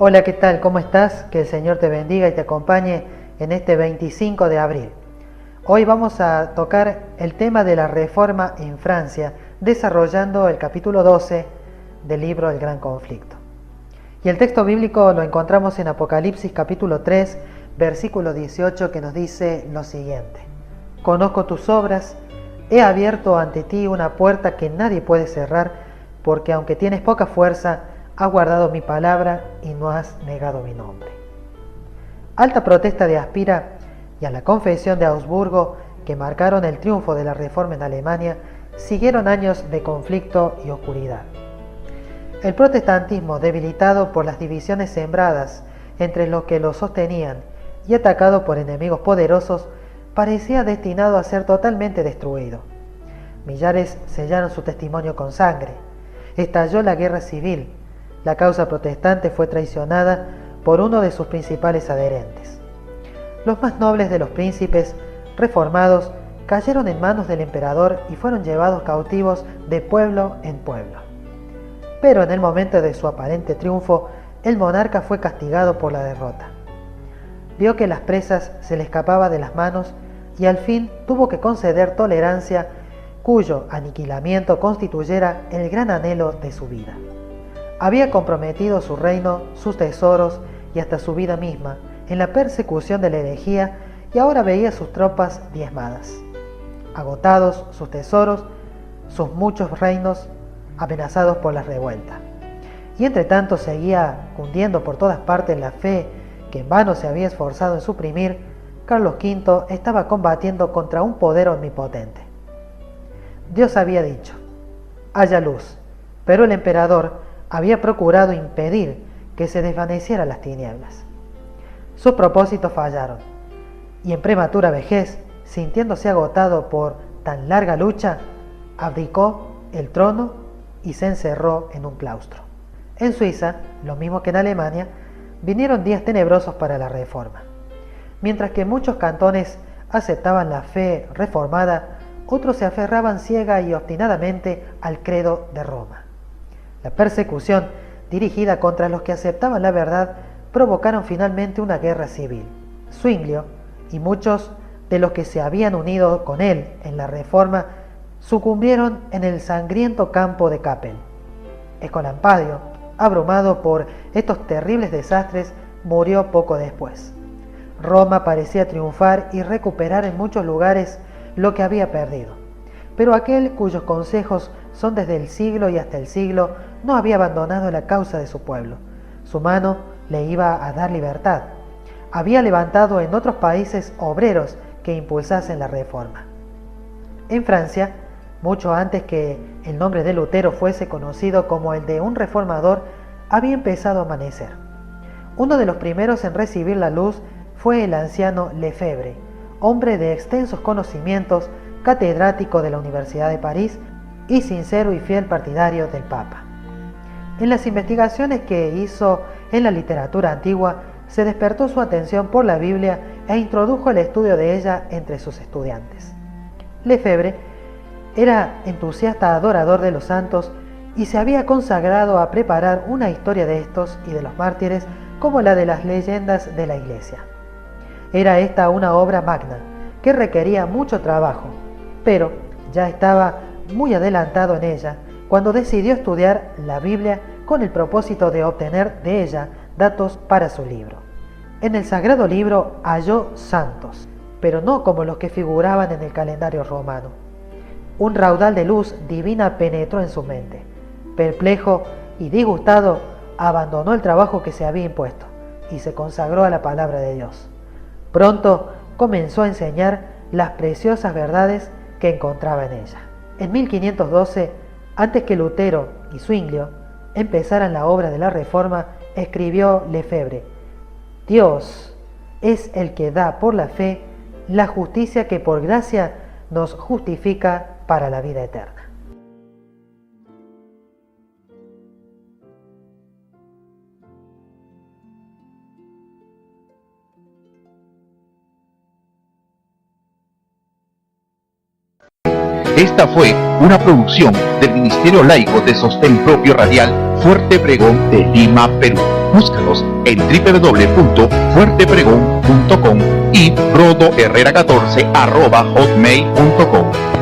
Hola, ¿qué tal? ¿Cómo estás? Que el Señor te bendiga y te acompañe en este 25 de abril. Hoy vamos a tocar el tema de la reforma en Francia, desarrollando el capítulo 12 del libro El Gran Conflicto. Y el texto bíblico lo encontramos en Apocalipsis capítulo 3, versículo 18, que nos dice lo siguiente: Conozco tus obras, he abierto ante ti una puerta que nadie puede cerrar, porque aunque tienes poca fuerza, has guardado mi palabra y no has negado mi nombre. Alta protesta de Aspira y a la Confesión de Augsburgo, que marcaron el triunfo de la Reforma en Alemania, siguieron años de conflicto y oscuridad. El protestantismo, debilitado por las divisiones sembradas entre los que lo sostenían y atacado por enemigos poderosos, parecía destinado a ser totalmente destruido. Millares sellaron su testimonio con sangre. Estalló la guerra civil. La causa protestante fue traicionada por uno de sus principales adherentes. Los más nobles de los príncipes reformados cayeron en manos del emperador y fueron llevados cautivos de pueblo en pueblo. Pero en el momento de su aparente triunfo, el monarca fue castigado por la derrota. Vio que las presas se le escapaban de las manos y al fin tuvo que conceder tolerancia, cuyo aniquilamiento constituyera el gran anhelo de su vida. Había comprometido su reino, sus tesoros y hasta su vida misma en la persecución de la herejía, y ahora veía sus tropas diezmadas. Agotados sus tesoros, sus muchos reinos amenazados por la revuelta. Y entre tanto seguía cundiendo por todas partes la fe que en vano se había esforzado en suprimir. Carlos V estaba combatiendo contra un poder omnipotente. Dios había dicho: haya luz, pero el emperador había procurado impedir que se desvanecieran las tinieblas. Sus propósitos fallaron, y en prematura vejez, sintiéndose agotado por tan larga lucha, abdicó el trono y se encerró en un claustro. En Suiza, lo mismo que en Alemania, vinieron días tenebrosos para la Reforma. Mientras que muchos cantones aceptaban la fe reformada, otros se aferraban ciega y obstinadamente al credo de Roma. La persecución dirigida contra los que aceptaban la verdad provocaron finalmente una guerra civil. Zwinglio y muchos de los que se habían unido con él en la Reforma sucumbieron en el sangriento campo de Kappel. Escolampadio, abrumado por estos terribles desastres, murió poco después. Roma parecía triunfar y recuperar en muchos lugares lo que había perdido. Pero aquel cuyos consejos son desde el siglo y hasta el siglo no había abandonado la causa de su pueblo. Su mano le iba a dar libertad. Había levantado en otros países obreros que impulsasen la reforma. En Francia, mucho antes que el nombre de Lutero fuese conocido como el de un reformador, había empezado a amanecer. Uno de los primeros en recibir la luz fue el anciano Lefebvre, hombre de extensos conocimientos, catedrático de la Universidad de París y sincero y fiel partidario del Papa. En las investigaciones que hizo en la literatura antigua, se despertó su atención por la Biblia e introdujo el estudio de ella entre sus estudiantes. Lefebvre era entusiasta adorador de los santos y se había consagrado a preparar una historia de estos y de los mártires como la de las leyendas de la Iglesia. Era esta una obra magna que requería mucho trabajo, pero ya estaba muy adelantado en ella cuando decidió estudiar la Biblia con el propósito de obtener de ella datos para su libro. En el sagrado libro halló santos, pero no como los que figuraban en el calendario romano. Un raudal de luz divina penetró en su mente. Perplejo y disgustado, abandonó el trabajo que se había impuesto y se consagró a la palabra de Dios. Pronto comenzó a enseñar las preciosas verdades que encontraba en ella. En 1512, antes que Lutero y Zwinglio empezaran la obra de la Reforma, escribió Lefebvre: Dios es el que da por la fe la justicia que por gracia nos justifica para la vida eterna. Esta fue una producción del Ministerio Laico de Sostén Propio Radial Fuerte Pregón de Lima, Perú. Búscanos en www.fuertepregón.com y rodoherrera14@hotmail.com.